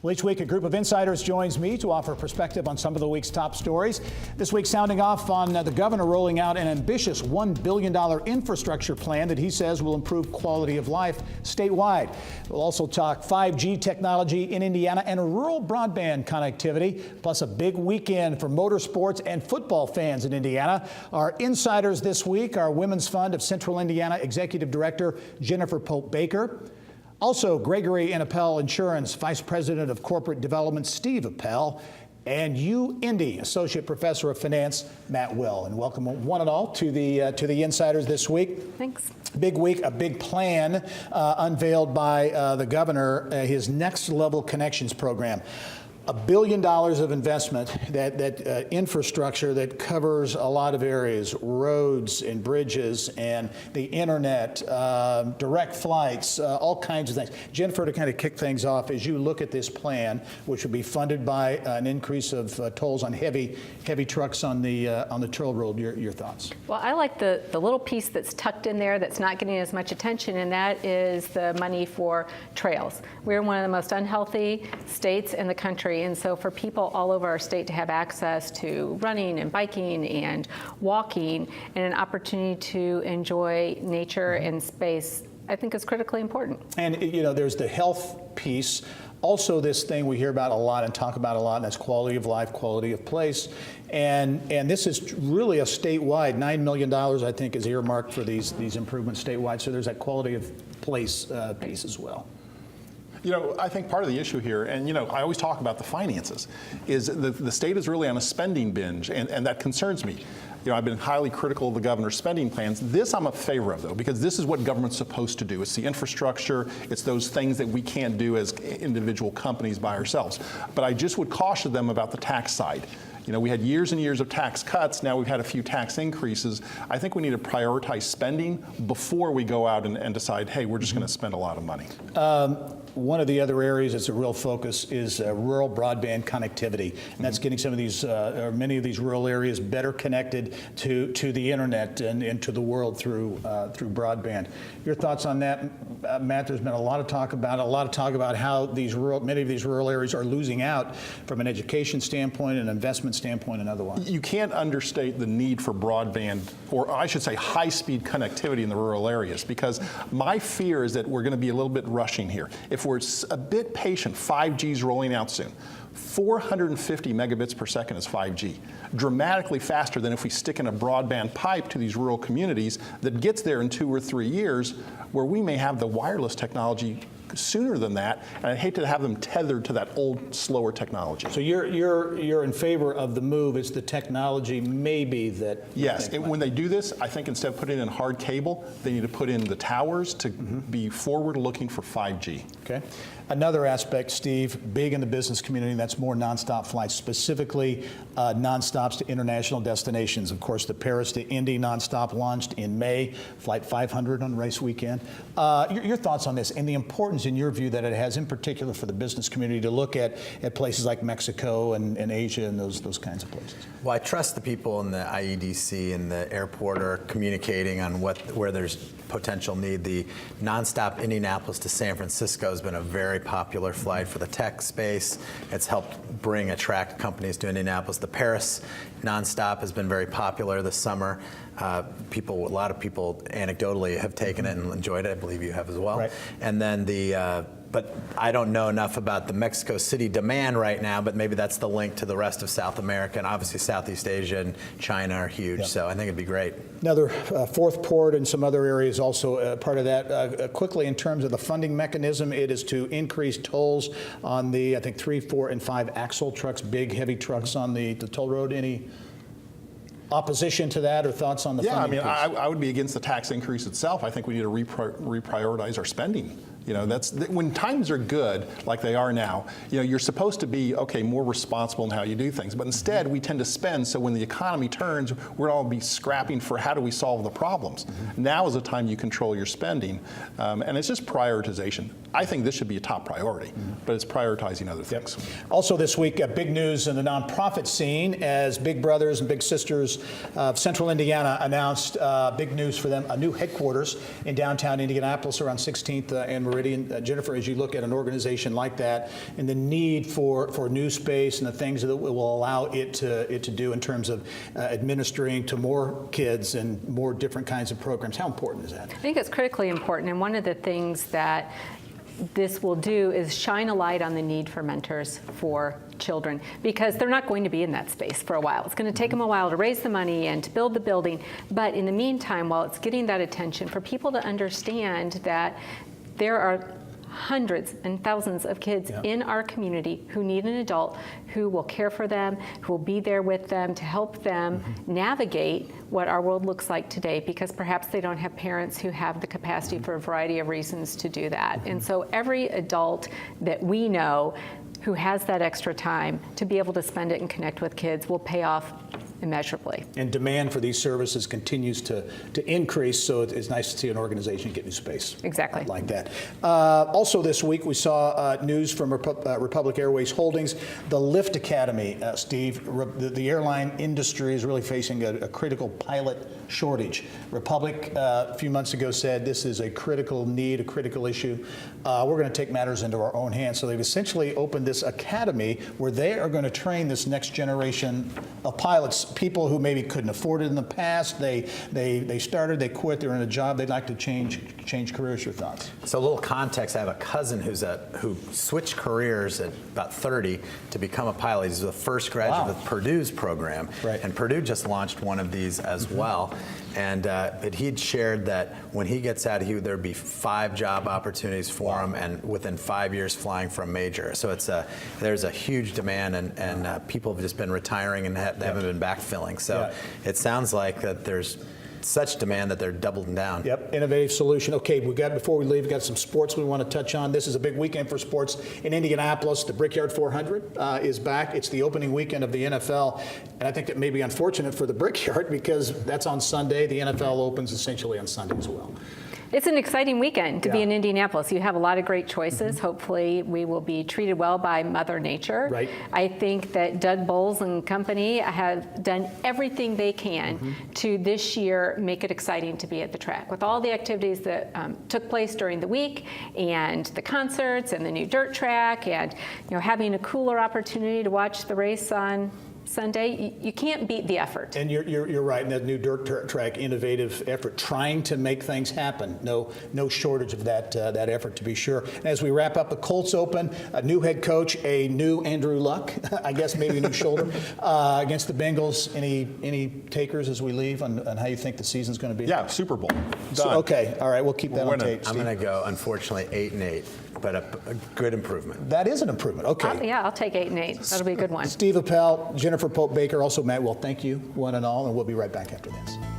Well, each week, a group of insiders joins me to offer perspective on some of the week's top stories. This week, sounding off on the governor rolling out an ambitious $1 billion infrastructure plan that he says will improve quality of life statewide. We'll also talk 5G technology in Indiana and rural broadband connectivity, plus a big weekend for motorsports and football fans in Indiana. Our insiders this week are Women's Fund of Central Indiana Executive Director Jennifer Pope Baker. Also, Gregory and Appel Insurance Vice President of Corporate Development Steve Appel, and UIndy Associate Professor of Finance Matt Will. And welcome one and all to the insiders this week. Thanks. Big week, a big plan unveiled by the governor, his Next Level Connections program. $1 billion of investment, that infrastructure that covers a lot of areas, roads and bridges and the internet, direct flights, all kinds of things. Jennifer, to kind of kick things off, as you look at this plan, which would be funded by an increase of tolls on heavy trucks on the toll road, your thoughts? Well, I like the little piece that's tucked in there that's not getting as much attention, and that is the money for trails. We're one of the most unhealthy states in the country. And so for people all over our state to have access to running and biking and walking and an opportunity to enjoy nature and space, I think is critically important. And, you know, there's the health piece. Also, this thing we hear about a lot and talk about a lot, and that's quality of life, quality of place. And this is really a statewide, $9 million, I think, is earmarked for these improvements statewide. So there's that quality of place piece as well. You know, I think part of the issue here, and you know, I always talk about the finances, is the state is really on a spending binge, and that concerns me. You know, I've been highly critical of the governor's spending plans. This I'm a favor of, though, because this is what government's supposed to do. It's the infrastructure, it's those things that we can't do as individual companies by ourselves. But I just would caution them about the tax side. You know, we had years and years of tax cuts. Now we've had a few tax increases. I think we need to prioritize spending before we go out and decide, hey, we're just going to spend a lot of money. One of the other areas that's a real focus is rural broadband connectivity. And that's getting some of these, or many of these rural areas better connected to the internet and to the world through broadband. Your thoughts on that, Matt? There's been a lot of talk about how many of these rural areas are losing out from an education standpoint, an investment standpoint, and otherwise. You can't understate the need for broadband, or I should say high-speed connectivity in the rural areas, because my fear is that we're going to be a little bit rushing here. If we're a bit patient, 5G is rolling out soon. 450 megabits per second is 5G, dramatically faster than if we stick in a broadband pipe to these rural communities that gets there in 2 or 3 years, where we may have the wireless technology sooner than that, and I'd hate to have them tethered to that old, slower technology. So you're in favor of the move. It's the technology maybe that... Yes, when they do this, I think instead of putting in hard cable, they need to put in the towers to be forward-looking for 5G. Okay. Another aspect, Steve, big in the business community, that's more nonstop flights, specifically nonstops to international destinations. Of course, the Paris to Indy nonstop launched in May, Flight 500 on race weekend. Your thoughts on this and the importance, in your view, that it has in particular for the business community to look at places like Mexico and Asia and those kinds of places? Well, I trust the people in the IEDC and the airport are communicating on where there's potential need. The nonstop Indianapolis to San Francisco has been a very popular flight for the tech space. It's helped attract companies to Indianapolis. The Paris nonstop has been very popular this summer. A lot of people anecdotally have taken it and enjoyed it. I believe you have as well. Right. And then but I don't know enough about the Mexico City demand right now, but maybe that's the link to the rest of South America, and obviously Southeast Asia and China are huge, so I think it'd be great. Another fourth port and some other areas also part of that. Quickly, in terms of the funding mechanism, it is to increase tolls on the, I think, 3, 4, and 5 axle trucks, big, heavy trucks on the toll road. Any opposition to that or thoughts on the funding piece? I would be against the tax increase itself. I think we need to reprioritize our spending. You know, when times are good, like they are now, you know, you're supposed to be, okay, more responsible in how you do things. But instead, we tend to spend, so when the economy turns, we're all be scrapping for how do we solve the problems. Now is the time you control your spending. And it's just prioritization. I think this should be a top priority, but it's prioritizing other things. Also this week, big news in the nonprofit scene as Big Brothers and Big Sisters of Central Indiana announced big news for them, a new headquarters in downtown Indianapolis around 16th and Meridian. Jennifer, as you look at an organization like that and the need for new space and the things that it will allow it to do in terms of administering to more kids and more different kinds of programs, how important is that? I think it's critically important, and one of the things that this will do is shine a light on the need for mentors for children, because they're not going to be in that space for a while. It's going to take them a while to raise the money and to build the building, but in the meantime, while it's getting that attention, for people to understand that there are hundreds and thousands of kids in our community who need an adult who will care for them, who will be there with them to help them navigate what our world looks like today, because perhaps they don't have parents who have the capacity for a variety of reasons to do that. And so every adult that we know who has that extra time to be able to spend it and connect with kids will pay off immeasurably. And demand for these services continues to increase, so it's nice to see an organization get new space. Exactly. Like that. Also this week, we saw news from Republic Airways Holdings, the Lift Academy, Steve. The airline industry is really facing a critical pilot shortage. Republic a few months ago said this is a critical need, a critical issue. We're going to take matters into our own hands. So they've essentially opened this academy where they are going to train this next generation of pilots, people who maybe couldn't afford it in the past. They started, they quit, they're in a job, they'd like to change careers. Your thoughts? So a little context, I have a cousin who switched careers at about 30 to become a pilot. He's the first graduate of Purdue's program. Right. And Purdue just launched one of these as well. And he'd shared that when he gets out, there'd be 5 job opportunities for him, and within 5 years flying for a major. So there's a huge demand, and people have just been retiring and haven't been backfilling. So it sounds like that there's such demand that they're doubling down. Yep, innovative solution. Okay, before we leave, we've got some sports we want to touch on. This is a big weekend for sports in Indianapolis. The Brickyard 400 is back. It's the opening weekend of the NFL, and I think it may be unfortunate for the Brickyard because that's on Sunday. The NFL opens essentially on Sunday as well. It's an exciting weekend to be in Indianapolis. You have a lot of great choices. Hopefully we will be treated well by Mother Nature. Right. I think that Doug Bowles and company have done everything they can to this year make it exciting to be at the track. With all the activities that took place during the week, and the concerts, and the new dirt track, and having a cooler opportunity to watch the race on Sunday, you can't beat the effort. And you're right, and that new dirt track, innovative effort, trying to make things happen. No shortage of that effort, to be sure. And as we wrap up, the Colts open, a new head coach, a new Andrew Luck, I guess maybe a new shoulder, against the Bengals. Any takers as we leave on how you think the season's going to be? Yeah, Super Bowl. Done. So, okay, all right, we'll keep that on tape. I'm going to go, unfortunately, 8-8, but a good improvement. That is an improvement. Okay. I'll take 8-8. That'll be a good one. Steve Appel, Jennifer Pope Baker, also Matt Will. Thank you, one and all, and we'll be right back after this.